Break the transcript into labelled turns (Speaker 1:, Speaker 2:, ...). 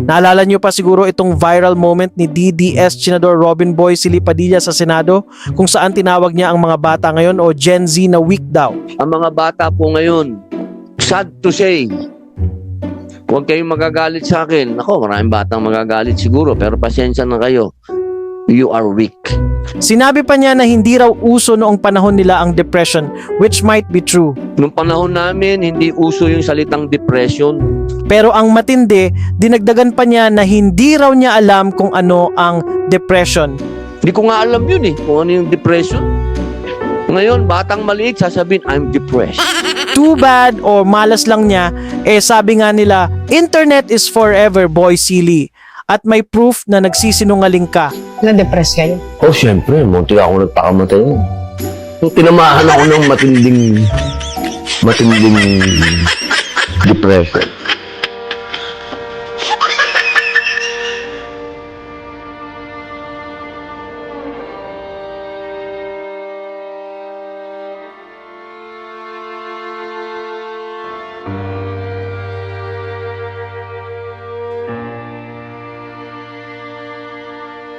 Speaker 1: Naalala nyo pa siguro itong viral moment ni DDS Senador Robin Boy Silly Padilla sa Senado kung saan tinawag niya ang mga bata ngayon o Gen Z na weak daw.
Speaker 2: Ang mga bata po ngayon, sad to say, huwag kayong magagalit sa akin. Ako, maraming batang magagalit siguro, pero pasensya na kayo. You are weak.
Speaker 1: Sinabi pa niya na hindi raw uso noong panahon nila ang depression, which might be true.
Speaker 2: Nung panahon namin, hindi uso yung salitang depression.
Speaker 1: Pero ang matindi, dinagdagan pa niya na hindi raw niya alam kung ano ang depression.
Speaker 2: Hindi ko nga alam yun kung ano yung depression. Ngayon, batang maliit, sasabihin, I'm depressed.
Speaker 1: Too bad or malas lang niya, sabi nga nila, internet is forever, boy silly. At may proof na nagsisinungaling ka.
Speaker 3: Na-depress kayo?
Speaker 4: Oh, syempre, munti ako nagpakamatay nun. Nung tinamahan ako ng matinding depression.